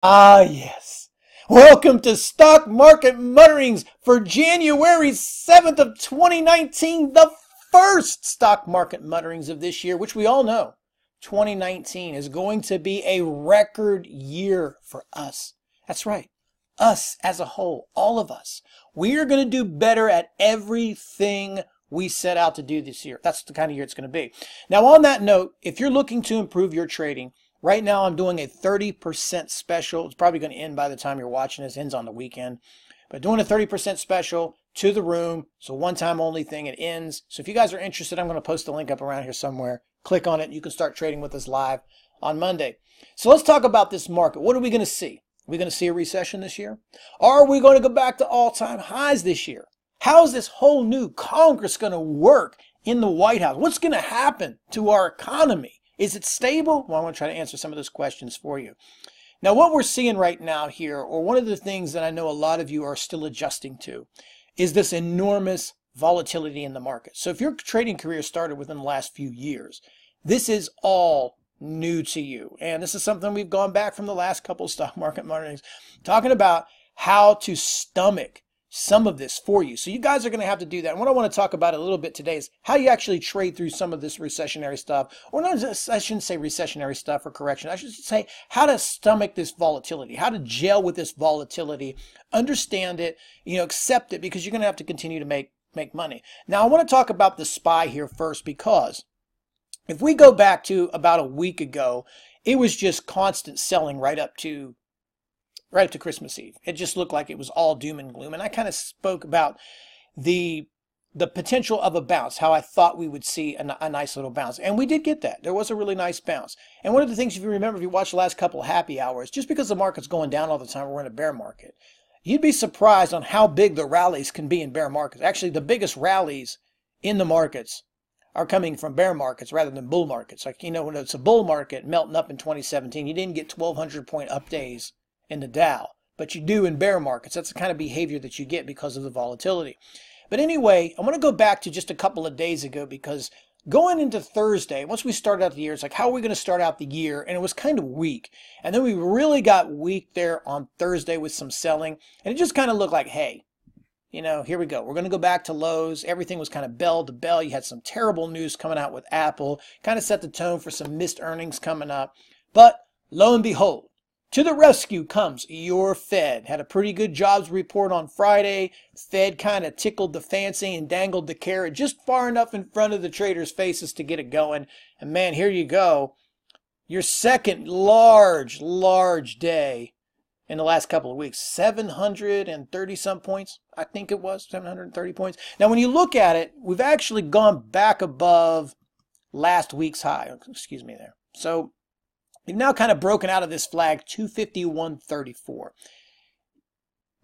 Ah, yes. Welcome to Stock Market Mutterings for January 7th of 2019, the first Stock Market Mutterings of this year, which we all know 2019 is going to be a record year for us. That's right. Us as a whole, all of us. We are going to do better at everything we set out to do this year. That's the kind of year it's going to be. Now, on that note, if you're looking to improve your trading, right now, I'm doing a 30% special. It's probably going to end by the time you're watching this. It ends on the weekend. But doing a 30% special to the room. So one-time only thing. It ends. So if you guys are interested, I'm going to post the link up around here somewhere. Click on it. And you can start trading with us live on Monday. So let's talk about this market. What are we going to see? Are we going to see a recession this year? Are we going to go back to all-time highs this year? How is this whole new Congress going to work in the White House? What's going to happen to our economy? Is it stable? Well, I want to try to answer some of those questions for you. Now, what we're seeing right now here, or one of the things that I know a lot of you are still adjusting to, is this enormous volatility in the market. So if your trading career started within the last few years, this is all new to you. And this is something we've gone back from the last couple of stock market mutterings, talking about how to stomach some of this for you. So you guys are going to have to do that. And what I want to talk about a little bit today is how you actually trade through some of this recessionary stuff, or not, I shouldn't say recessionary stuff or correction. I should say how to stomach this volatility, how to gel with this volatility, understand it, accept it, because you're going to have to continue to make money. Now, I want to talk about the SPY here first, because if we go back to about a week ago, it was just constant selling right up to Christmas Eve. It just looked like it was all doom and gloom. And I kind of spoke about the potential of a bounce, how I thought we would see a nice little bounce. And we did get that. There was a really nice bounce. And one of the things, if you remember, if you watched the last couple of happy hours, just because the market's going down all the time, we're in a bear market, you'd be surprised on how big the rallies can be in bear markets. Actually, the biggest rallies in the markets are coming from bear markets rather than bull markets. Like, when it's a bull market melting up in 2017, you didn't get 1,200 point up days in the Dow, but you do in bear markets. That's the kind of behavior that you get because of the volatility. But anyway, I want to go back to just a couple of days ago, because going into Thursday, once we started out the year, it's like, how are we going to start out the year? And it was kind of weak. And then we really got weak there on Thursday with some selling. And it just kind of looked like, hey, here we go. We're going to go back to lows. Everything was kind of bell to bell. You had some terrible news coming out with Apple, kind of set the tone for some missed earnings coming up. But lo and behold, to the rescue comes your Fed. Had a pretty good jobs report on Friday. Fed kind of tickled the fancy and dangled the carrot just far enough in front of the traders' faces to get it going. And man, here you go. Your second large day in the last couple of weeks. 730 some points, I think it was, 730 points. Now, when you look at it, we've actually gone back above last week's high. Excuse me there. So you've now kind of broken out of this flag, 251.34.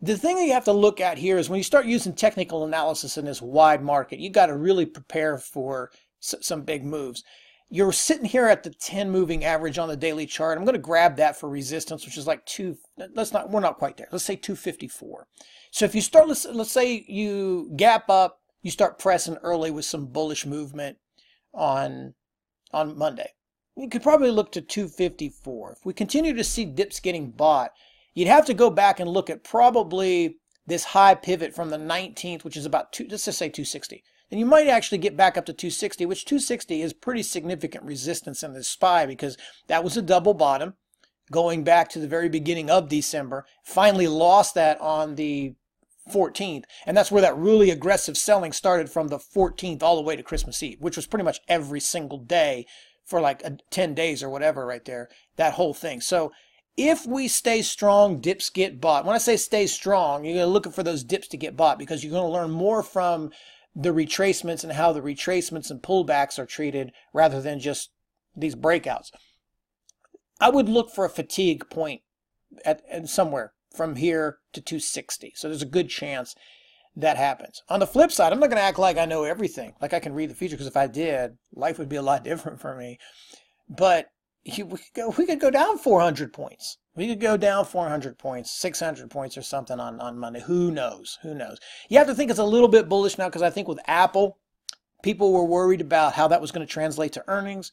The thing that you have to look at here is when you start using technical analysis in this wide market, you got to really prepare for some big moves. You're sitting here at the 10 moving average on the daily chart. I'm going to grab that for resistance, which is like we're not quite there. Let's say 254. So if you start, let's say you gap up, you start pressing early with some bullish movement on Monday. You could probably look to 254. If we continue to see dips getting bought, you'd have to go back and look at probably this high pivot from the 19th, which is about let's just say 260. Then you might actually get back up to 260, which 260 is pretty significant resistance in this SPY, because that was a double bottom going back to the very beginning of December. Finally lost that on the 14th, and that's where that really aggressive selling started, from the 14th all the way to Christmas Eve, which was pretty much every single day for like 10 days or whatever right there, that whole thing. So if we stay strong, dips get bought. When I say stay strong, you're going to look for those dips to get bought, because you're going to learn more from the retracements and how the retracements and pullbacks are treated rather than just these breakouts. I would look for a fatigue point at somewhere from here to 260. So there's a good chance that happens. On the flip side, I'm not going to act like I know everything, like I can read the future, because if I did, life would be a lot different for me. But we could go down 400 points. We could go down 400 points, 600 points or something on Monday. Who knows? Who knows? You have to think it's a little bit bullish now, because I think with Apple, people were worried about how that was going to translate to earnings.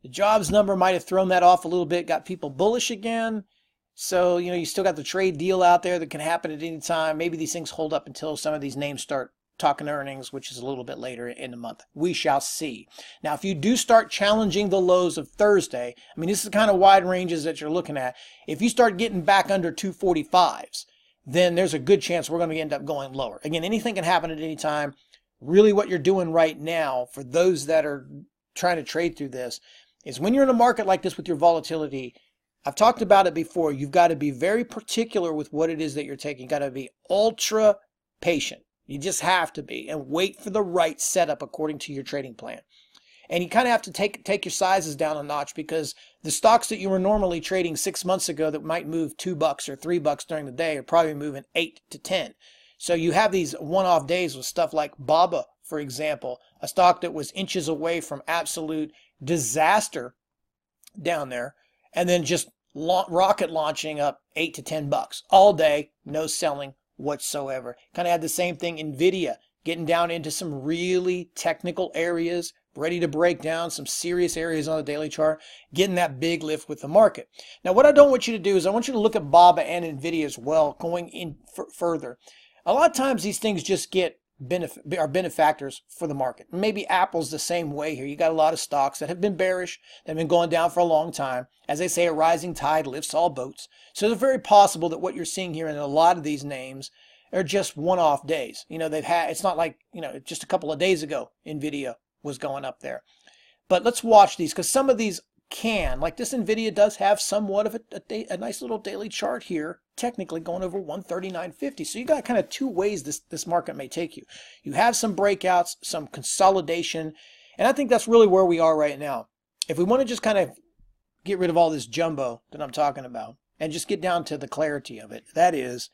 The jobs number might have thrown that off a little bit, got people bullish again. So, you still got the trade deal out there that can happen at any time. Maybe these things hold up until some of these names start talking earnings, which is a little bit later in the month. We shall see. Now, if you do start challenging the lows of Thursday, I mean, this is the kind of wide ranges that you're looking at. If you start getting back under 245s, then there's a good chance we're going to end up going lower. Again, anything can happen at any time. Really what you're doing right now, for those that are trying to trade through this, is when you're in a market like this with your volatility, I've talked about it before, you've got to be very particular with what it is that you're taking. You've got to be ultra patient. You just have to be, and wait for the right setup according to your trading plan. And you kind of have to take your sizes down a notch, because the stocks that you were normally trading 6 months ago that might move $2 or $3 during the day are probably moving 8 to 10. So you have these one-off days with stuff like BABA, for example, a stock that was inches away from absolute disaster down there, and then just rocket launching up 8 to 10 bucks all day, no selling whatsoever. Kind of had the same thing. Nvidia getting down into some really technical areas, ready to break down some serious areas on the daily chart, getting that big lift with the market. Now, what I don't want you to do is I want you to look at BABA and Nvidia as well, going in further. A lot of times these things just are benefactors for the market. Maybe Apple's the same way here. You got a lot of stocks that have been bearish, that have been going down for a long time. As they say, a rising tide lifts all boats. So it's very possible that what you're seeing here in a lot of these names are just one-off days. It's not like, just a couple of days ago, Nvidia was going up there. But let's watch these, because some of these like this Nvidia does have somewhat of a nice little daily chart here, technically going over 139.50. So you got kind of two ways this market may take you. You have some breakouts, some consolidation, and I think that's really where we are right now. If we want to just kind of get rid of all this jumbo that I'm talking about and just get down to the clarity of it, that is,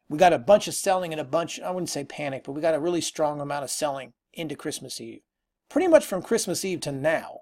we got a bunch of selling and I wouldn't say panic, but we got a really strong amount of selling into Christmas Eve. Pretty much from Christmas Eve to now,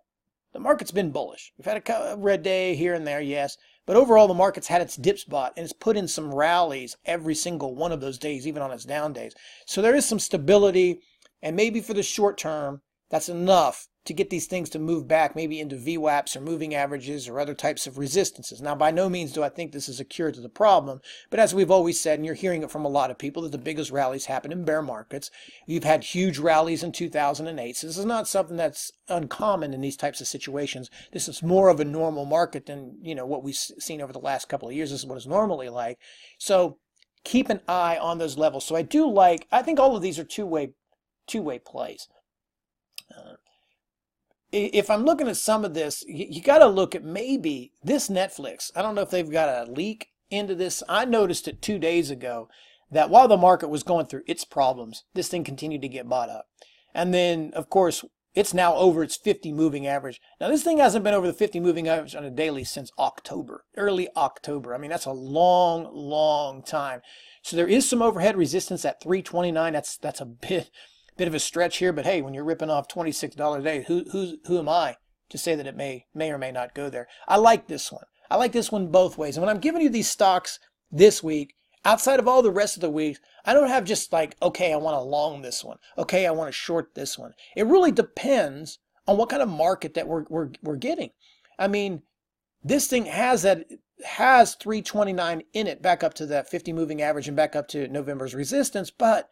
the market's been bullish. We've had a red day here and there, yes, but overall the market's had its dip spot, and it's put in some rallies every single one of those days, even on its down days. So there is some stability, and maybe for the short term, that's enough to get these things to move back, maybe into VWAPs or moving averages or other types of resistances. Now, by no means do I think this is a cure to the problem, but as we've always said, and you're hearing it from a lot of people, that the biggest rallies happen in bear markets. You've had huge rallies in 2008, so this is not something that's uncommon in these types of situations. This is more of a normal market than, what we've seen over the last couple of years. This is what it's normally like. So keep an eye on those levels. So I think all of these are two-way plays. If I'm looking at some of this, you got to look at maybe this Netflix. I don't know if they've got a leak into this. I noticed it 2 days ago that while the market was going through its problems, this thing continued to get bought up. And then, of course, it's now over its 50 moving average. Now, this thing hasn't been over the 50 moving average on a daily since October, early October. I mean, that's a long, long time. So there is some overhead resistance at 329. That's a bit of a stretch here, but hey, when you're ripping off $26 a day, who am I to say that it may or may not go there? I like this one. I like this one both ways. And when I'm giving you these stocks this week, outside of all the rest of the weeks, I don't have just like, okay, I want to long this one. Okay, I want to short this one. It really depends on what kind of market that we're getting. I mean, this thing has 329 in it, back up to that 50 moving average and back up to November's resistance, but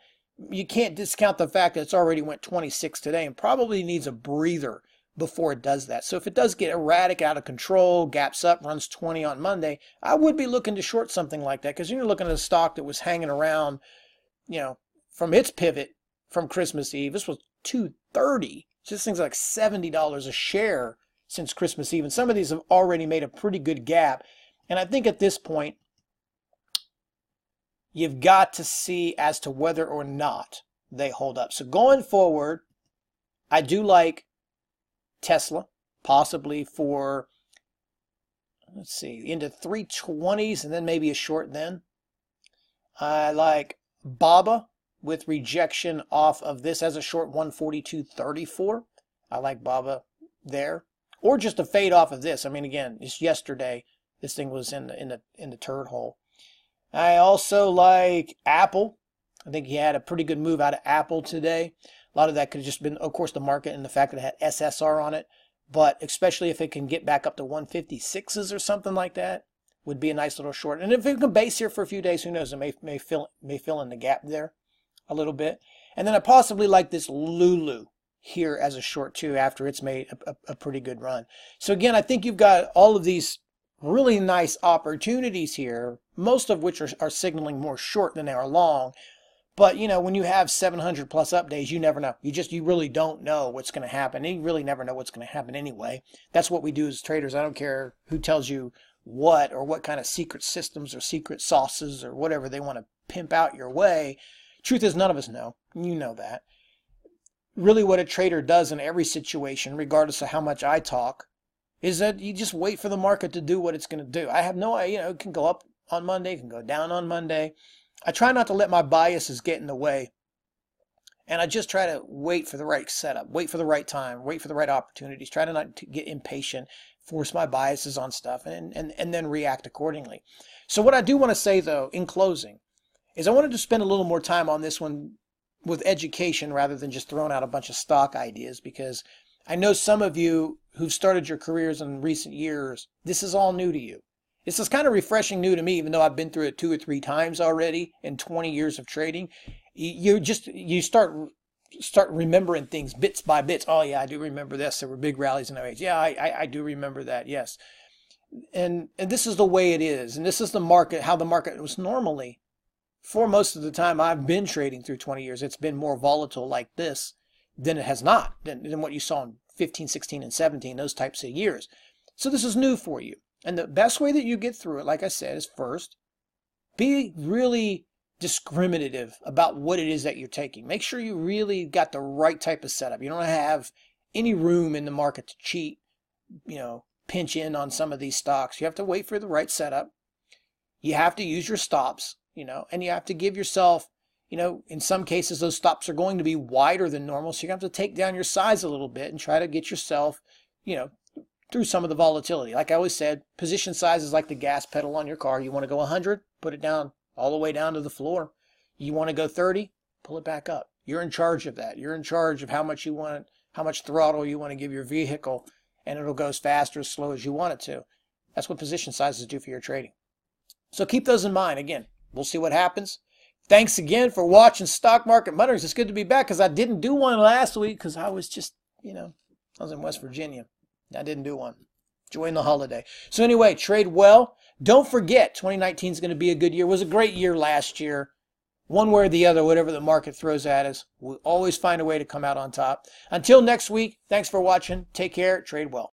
you can't discount the fact that it's already went 26 today and probably needs a breather before it does that. So if it does get erratic, out of control, gaps up, runs 20 on Monday, I would be looking to short something like that, because you're looking at a stock that was hanging around, from its pivot from Christmas Eve. This was $230. This thing's like $70 a share since Christmas Eve. And some of these have already made a pretty good gap. And I think at this point, you've got to see as to whether or not they hold up. So going forward, I do like Tesla, possibly for, let's see, into 320s and then maybe a short then. I like BABA with rejection off of this as a short 142.34. I like BABA there. Or just a fade off of this. I mean, again, just yesterday, this thing was in the turd hole. I also like Apple. I think he had a pretty good move out of Apple today. A lot of that could have just been, of course, the market and the fact that it had SSR on it. But especially if it can get back up to 156s or something like that, would be a nice little short. And if it can base here for a few days, who knows? It may fill in the gap there a little bit. And then I possibly like this Lulu here as a short too after it's made a pretty good run. So again, I think you've got all of these really nice opportunities here, most of which are signaling more short than they are long. But, you know, when you have 700 plus up days, you never know. You really don't know what's going to happen. You really never know what's going to happen anyway. That's what we do as traders. I don't care who tells you what or what kind of secret systems or secret sauces or whatever they want to pimp out your way. Truth is, none of us know. You know that. Really what a trader does in every situation, regardless of how much I talk, is that you just wait for the market to do what it's going to do. I have no idea. You know, it can go up on Monday, it can go down on Monday. I try not to let my biases get in the way. And I just try to wait for the right setup, wait for the right time, wait for the right opportunities, try to not to get impatient, force my biases on stuff, and then react accordingly. So what I do want to say, though, in closing, is I wanted to spend a little more time on this one with education rather than just throwing out a bunch of stock ideas, because I know some of you who've started your careers in recent years, this is all new to you. This is kind of refreshing new to me, even though I've been through it 2 or 3 times already in 20 years of trading. You start remembering things bits by bits. Oh yeah, I do remember this. There were big rallies in 08. Yeah, I do remember that. Yes. And this is the way it is. And this is the market, how the market was normally. For most of the time I've been trading through 20 years, it's been more volatile like this than it has not, than what you saw in 15, 16, and 17, those types of years. So this is new for you. And the best way that you get through it, like I said, is first, be really discriminative about what it is that you're taking. Make sure you really got the right type of setup. You don't have any room in the market to cheat, you know, pinch in on some of these stocks. You have to wait for the right setup. You have to use your stops, you know, and you have to give yourself, you know, in some cases those stops are going to be wider than normal, so you have to take down your size a little bit and try to get yourself, you know, through some of the volatility. Like I always said, position size is like the gas pedal on your car. You want to go 100, put it down all the way down to the floor. You want to go 30, pull it back up. You're in charge of that. You're in charge of how much you want, how much throttle you want to give your vehicle, and it'll go as fast or as slow as you want it to. That's what position sizes do for your trading. So keep those in mind. Again, we'll see what happens. Thanks again for watching Stock Market Mutterings. It's good to be back because I didn't do one last week because I was just, you know, I was in West Virginia. I didn't do one. Enjoying the holiday. So anyway, trade well. Don't forget, 2019 is going to be a good year. It was a great year last year. One way or the other, whatever the market throws at us, we'll always find a way to come out on top. Until next week, thanks for watching. Take care. Trade well.